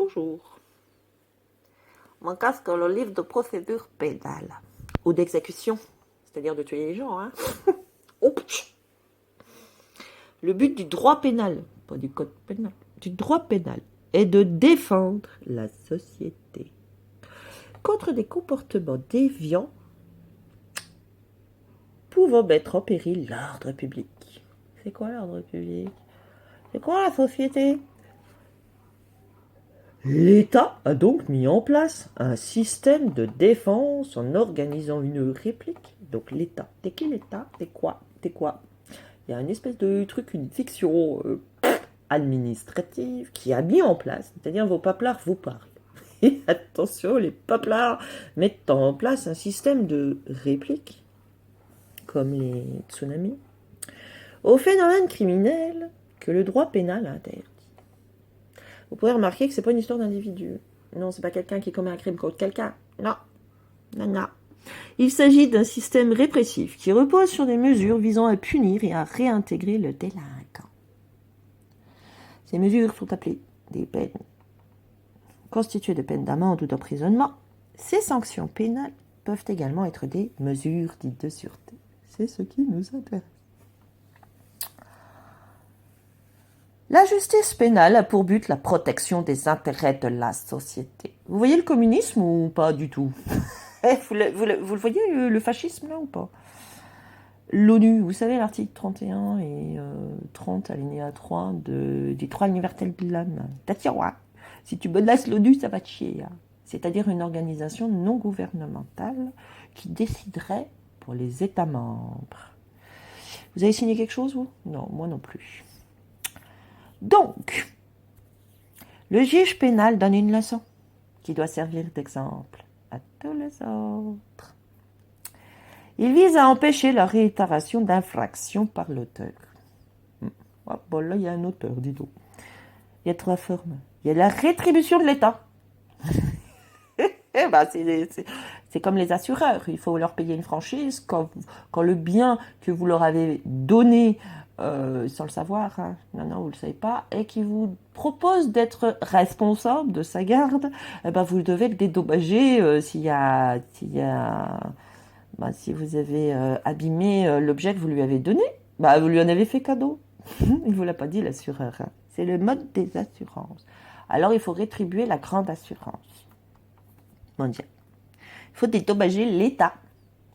toujours. Mon casque, le livre de procédure pénale. Ou d'exécution, c'est-à-dire de tuer les gens. Hein. Oups. Le but du droit pénal, pas du code pénal, du droit pénal, est de défendre la société contre des comportements déviants pouvant mettre en péril l'ordre public. C'est quoi l'ordre public? C'est quoi la société? L'État a donc mis en place un système de défense en organisant une réplique. Donc l'État, t'es qui l'État? T'es quoi? T'es quoi? Il y a une espèce de truc, une fiction administrative qui a mis en place, c'est-à-dire vos paplards vous parlent. Et attention, les paplards mettent en place un système de réplique, comme les tsunamis, au phénomène criminel que le droit pénal interdit. Vous pouvez remarquer que c'est pas une histoire d'individu. Non, c'est pas quelqu'un qui commet un crime contre quelqu'un. Non. Non, non. Il s'agit d'un système répressif qui repose sur des mesures visant à punir et à réintégrer le délinquant. Ces mesures sont appelées des peines constituées de peines d'amende ou d'emprisonnement. Ces sanctions pénales peuvent également être des mesures dites de sûreté. C'est ce qui nous intéresse. La justice pénale a pour but la protection des intérêts de la société. Vous voyez le communisme ou pas du tout? Vous le voyez, le fascisme, là, ou pas? L'ONU, vous savez, l'article 31 et 30, alinéa 3 du droit universel de l'homme. Attention, hein. Si tu menaces l'ONU, ça va te chier. Hein. C'est-à-dire une organisation non gouvernementale qui déciderait pour les États membres. Vous avez signé quelque chose, vous? Non, moi non plus. Donc, le juge pénal donne une leçon qui doit servir d'exemple à tous les autres. Il vise à empêcher la réitération d'infractions par l'auteur. Oh, bon, là, il y a un auteur, dis donc. Il y a 3 formes. Il y a la rétribution de l'État. Ben, c'est comme les assureurs. Il faut leur payer une franchise quand le bien que vous leur avez donné, sans le savoir, hein, non, vous ne le savez pas, et qui vous propose d'être responsable de sa garde, ben, vous devez le dédommager si vous avez abîmé l'objet que vous lui avez donné. Bah, vous lui en avez fait cadeau. Il ne vous l'a pas dit, l'assureur. Hein. C'est le mode des assurances. Alors, il faut rétribuer la grande assurance mondiale. Il faut dédommager l'État.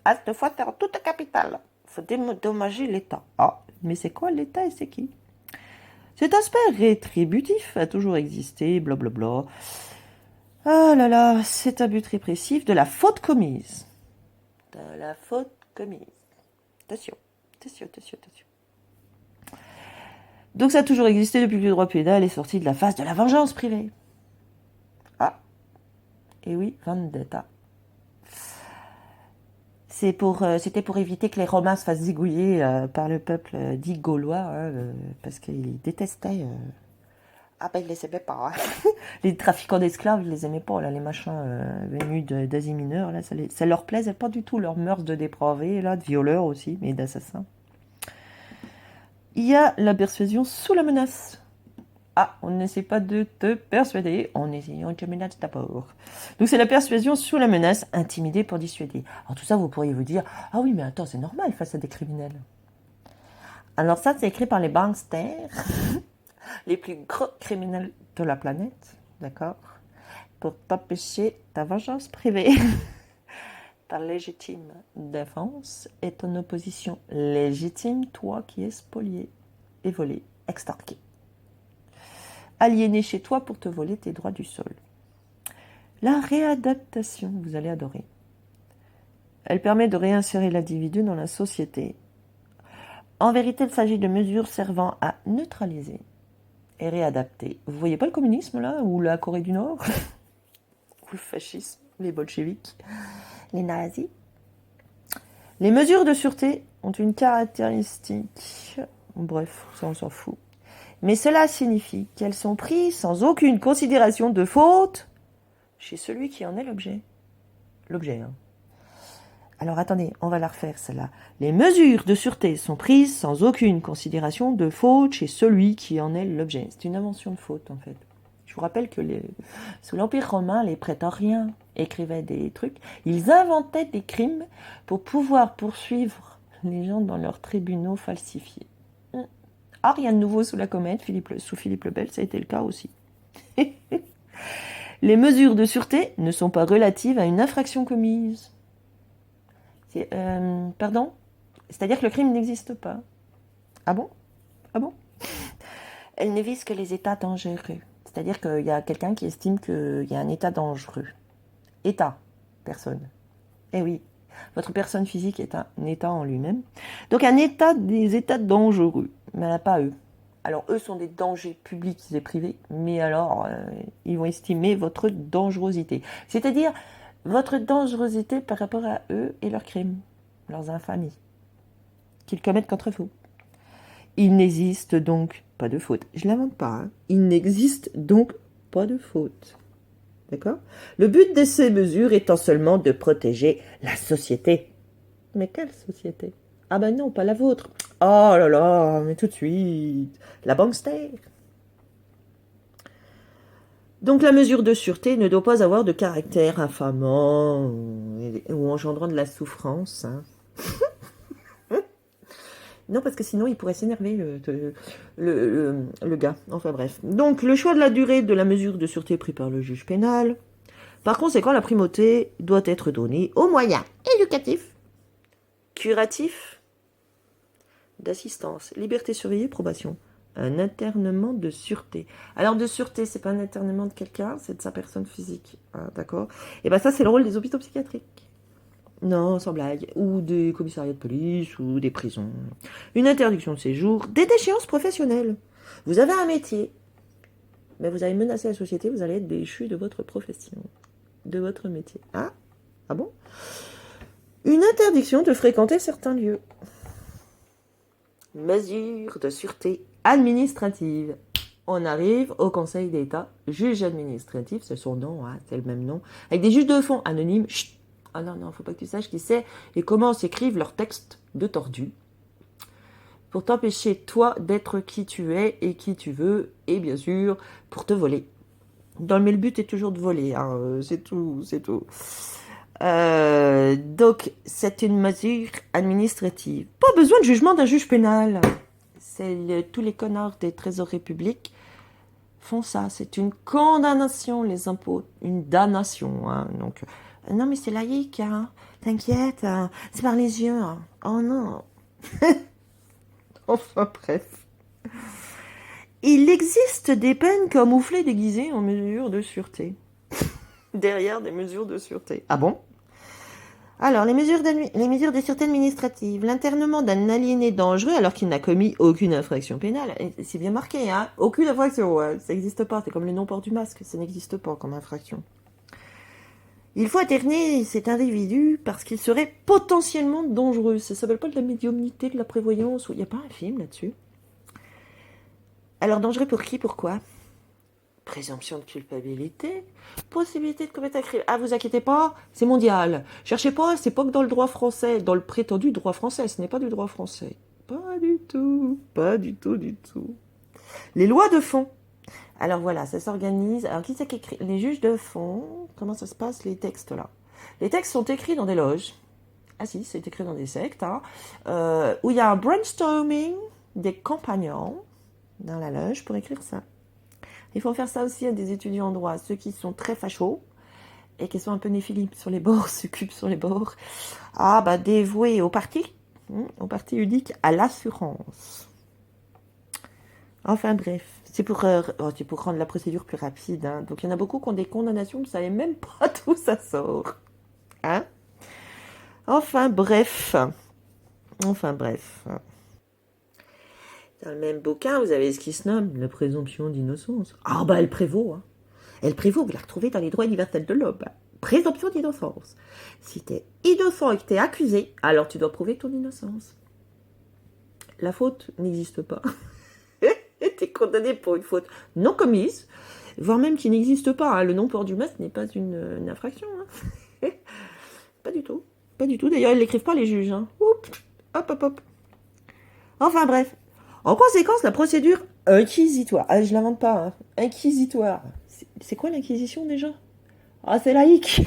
Ah, cette fois, c'est en toute capitale. Il faut dédommager l'État. Ah, mais c'est quoi l'État et c'est qui? Cet aspect rétributif a toujours existé, blablabla. Ah là là, c'est un but répressif de la faute commise. De la faute commise. Attention, attention, attention, attention. Donc ça a toujours existé depuis que le droit pénal est sorti de la phase de la vengeance privée. Ah, et oui, vendetta. C'était pour éviter que les Romains se fassent zigouiller par le peuple dit gaulois, hein, parce qu'ils détestaient... Ah ben ils les aimaient pas. Hein. Les trafiquants d'esclaves, ils les aimaient pas, là, les machins venus d'Asie mineure, là, ça leur plaisait pas du tout, leurs mœurs de dépravés, là, de violeurs aussi, mais d'assassins. Il y a la persuasion sous la menace. Ah, on n'essaie pas de te persuader, on te menace d'abord. Donc c'est la persuasion sous la menace, intimider pour dissuader. Alors tout ça, vous pourriez vous dire, ah oui, mais attends, c'est normal face à des criminels. Alors ça, c'est écrit par les gangsters, les plus gros criminels de la planète, d'accord, pour t'empêcher ta vengeance privée. Ta légitime défense est en opposition légitime, toi qui es spolié et volé, extorqué. Aliéné chez toi pour te voler tes droits du sol. La réadaptation, vous allez adorer. Elle permet de réinsérer l'individu dans la société. En vérité, il s'agit de mesures servant à neutraliser et réadapter. Vous voyez pas le communisme là, ou la Corée du Nord, ou le fascisme, les bolcheviks, les nazis. Les mesures de sûreté ont une caractéristique, bref, ça on s'en fout. Mais cela signifie qu'elles sont prises sans aucune considération de faute chez celui qui en est l'objet. L'objet, hein. Alors attendez, on va la refaire celle-là. Les mesures de sûreté sont prises sans aucune considération de faute chez celui qui en est l'objet. C'est une invention de faute en fait. Je vous rappelle que sous l'Empire romain, les prétoriens écrivaient des trucs. Ils inventaient des crimes pour pouvoir poursuivre les gens dans leurs tribunaux falsifiés. Ah, rien de nouveau sous la comète, sous Philippe le Bel, ça a été le cas aussi. Les mesures de sûreté ne sont pas relatives à une infraction commise. Pardon? C'est-à-dire que le crime n'existe pas. Ah bon? Ah bon? Elle ne vise que les états dangereux. C'est-à-dire qu'il y a quelqu'un qui estime qu'il y a un état dangereux. État, personne. Eh oui, votre personne physique est un état en lui-même. Donc des états dangereux, mais pas eux. Alors eux sont des dangers publics et privés, mais alors ils vont estimer votre dangerosité. C'est-à-dire votre dangerosité par rapport à eux et leurs crimes, leurs infamies, qu'ils commettent contre vous. Il n'existe donc pas de faute. Je ne l'invente pas. Hein. Il n'existe donc pas de faute. D'accord? Le but de ces mesures étant seulement de protéger la société. Mais quelle société? Ah ben non, pas la vôtre. Oh là là, mais tout de suite. La bankster. Donc la mesure de sûreté ne doit pas avoir de caractère infamant ou engendrant de la souffrance. Hein. Non, parce que sinon, il pourrait s'énerver, le gars. Enfin bref. Donc, le choix de la durée de la mesure de sûreté pris par le juge pénal. Par conséquent, la primauté doit être donnée aux moyens éducatifs, curatifs, d'assistance, liberté surveillée, probation. Un internement de sûreté. Alors, de sûreté, c'est pas un internement de quelqu'un, c'est de sa personne physique. Hein, d'accord? Et ben ça, c'est le rôle des hôpitaux psychiatriques. Non, sans blague. Ou des commissariats de police, ou des prisons. Une interdiction de séjour, des déchéances professionnelles. Vous avez un métier, mais vous avez menacé la société, vous allez être déchu de votre profession, de votre métier. Ah? Ah bon? Une interdiction de fréquenter certains lieux. Mesures de sûreté administrative. On arrive au Conseil d'État, juge administratif, c'est son nom, hein, c'est le même nom, avec des juges de fond anonymes. Chut. Ah non, non, faut pas que tu saches qui c'est et comment s'écrivent leurs textes de tordus. Pour t'empêcher, toi, d'être qui tu es et qui tu veux, et bien sûr, pour te voler. Mais le but est toujours de voler, hein, c'est tout, c'est tout. Donc, c'est une mesure administrative. Pas besoin de jugement d'un juge pénal. Tous les connards des trésoriers publics font ça. C'est une condamnation, les impôts. Une damnation, hein, donc... Non, mais c'est laïque, hein. T'inquiète, hein. C'est par les yeux. Hein. Oh non. Enfin, bref. Il existe des peines camouflées déguisées en mesures de sûreté. Derrière des mesures de sûreté. Ah bon? Alors, les mesures de sûreté administrative. L'internement d'un aliéné dangereux alors qu'il n'a commis aucune infraction pénale. C'est bien marqué, hein. Aucune infraction, ouais. Ça n'existe pas. C'est comme le non-port du masque. Ça n'existe pas comme infraction. Il faut interner cet individu parce qu'il serait potentiellement dangereux. Ça s'appelle pas de la médiumnité, de la prévoyance. Il n'y a pas un film là-dessus. Alors, dangereux pour qui, pourquoi? Présomption de culpabilité, possibilité de commettre un crime. Ah, vous inquiétez pas, c'est mondial. Cherchez pas, c'est pas que dans le droit français, dans le prétendu droit français. Ce n'est pas du droit français. Pas du tout, pas du tout, du tout. Les lois de fond. Alors voilà, ça s'organise. Alors qui c'est qui écrit? Les juges de fond. Comment ça se passe, les textes là? Les textes sont écrits dans des loges. Ah si, c'est écrit dans des sectes. Hein, où il y a un brainstorming des compagnons dans la loge pour écrire ça. Il faut faire ça aussi à des étudiants en droit. Ceux qui sont très fachos et qui sont un peu néphilimes sur les bords, succubes sur les bords. Ah bah dévoués au parti unique, à l'assurance. Enfin bref, c'est pour rendre la procédure plus rapide. Hein. Donc il y en a beaucoup qui ont des condamnations, vous ne savez même pas d'où ça sort. Hein? Enfin bref. Dans le même bouquin, vous avez ce qui se nomme la présomption d'innocence. Ah bah elle prévaut. Hein. Elle prévaut, vous la retrouvez dans les droits universels de l'homme. Présomption d'innocence. Si t'es innocent et que t'es accusé, alors tu dois prouver ton innocence. La faute n'existe pas. T'es condamné pour une faute non commise, voire même qui n'existe pas. Hein. Le non-port du masque n'est pas une infraction. Hein. Pas du tout. Pas du tout. D'ailleurs, ils ne l'écrivent pas, les juges. Hein. Hop, hop, hop. Enfin, bref. En conséquence, la procédure inquisitoire, ah, je l'invente pas, hein, inquisitoire, c'est quoi l'inquisition déjà? Ah, c'est laïque.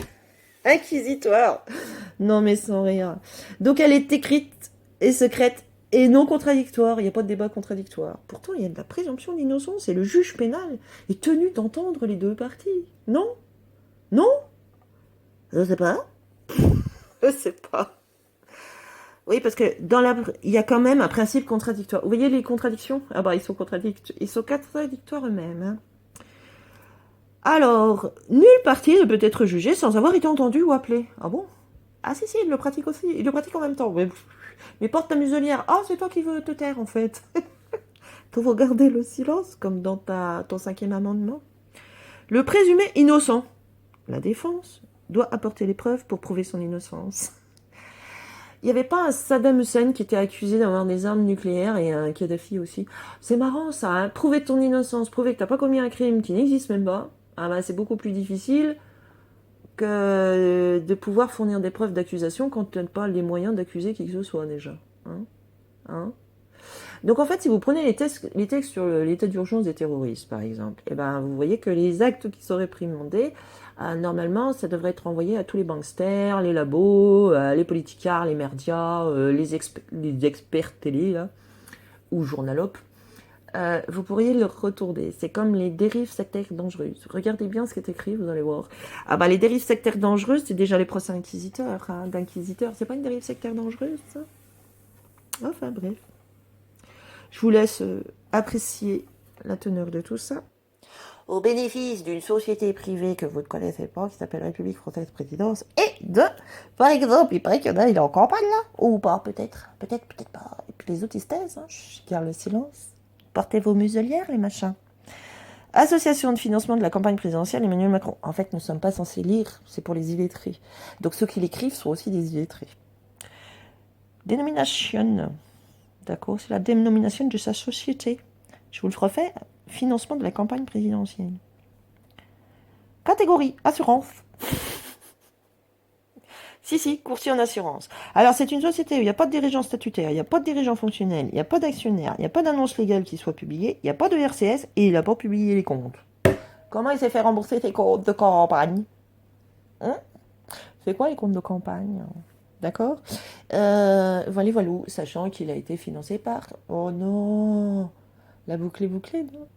Inquisitoire. Non, mais sans rien. Donc, elle est écrite et secrète et non contradictoire. Il n'y a pas de débat contradictoire. Pourtant, il y a de la présomption d'innocence et le juge pénal est tenu d'entendre les deux parties. Non? Non? Je sais pas. Je sais pas. Oui, parce que il y a quand même un principe contradictoire. Vous voyez les contradictions? Ah bah, ils sont contradictoires eux-mêmes, hein. Alors, nul parti ne peut être jugé sans avoir été entendu ou appelé. Ah bon? Ah si, si, il le pratique aussi. Il le pratique en même temps. Mais porte ta muselière. Ah, c'est toi qui veux te taire, en fait. Tu veux garder le silence, comme dans ton cinquième amendement. Le présumé innocent, la défense, doit apporter les preuves pour prouver son innocence. Il n'y avait pas un Saddam Hussein qui était accusé d'avoir des armes nucléaires et un Kadhafi aussi. C'est marrant ça, hein. Prouver ton innocence, prouver que t'as pas commis un crime qui n'existe même pas. Ah bah, c'est beaucoup plus difficile que de pouvoir fournir des preuves d'accusation quand tu n'as pas les moyens d'accuser qui que ce soit déjà. Hein, hein. Donc en fait, si vous prenez les textes sur l'état d'urgence des terroristes, par exemple, eh ben, vous voyez que les actes qui sont réprimandés, normalement, ça devrait être envoyé à tous les banksters, les labos, les politicards, les merdias, les experts télé, là, ou journalopes. Vous pourriez le retourner. C'est comme les dérives sectaires dangereuses. Regardez bien ce qui est écrit, vous allez voir. Ah bah les dérives sectaires dangereuses, c'est déjà les procès inquisiteurs, hein, d'inquisiteurs. C'est pas une dérive sectaire dangereuse, ça? Enfin bref. Je vous laisse apprécier la teneur de tout ça. Au bénéfice d'une société privée que vous ne connaissez pas, qui s'appelle République Française Présidence, et de, par exemple, il paraît qu'il y en a, il est en campagne là, ou pas, peut-être, peut-être pas. Et puis les autres, ils se taisent, hein. Je garde le silence. Portez vos muselières, les machins. Association de financement de la campagne présidentielle, Emmanuel Macron. En fait, nous ne sommes pas censés lire, c'est pour les illettrés. Donc ceux qui l'écrivent sont aussi des illettrés. Dénomination. D'accord, c'est la dénomination de sa société. Je vous le refais. Financement de la campagne présidentielle. Catégorie, assurance. Si, courtier en assurance. Alors, c'est une société où il n'y a pas de dirigeant statutaire, il n'y a pas de dirigeant fonctionnel, il n'y a pas d'actionnaire, il n'y a pas d'annonce légale qui soit publiée, il n'y a pas de RCS et il n'a pas publié les comptes. Comment il s'est fait rembourser ses comptes de campagne? Hein? C'est quoi les comptes de campagne? D'accord. Voilà, sachant qu'il a été financé par... Oh non, la boucle est bouclée, non?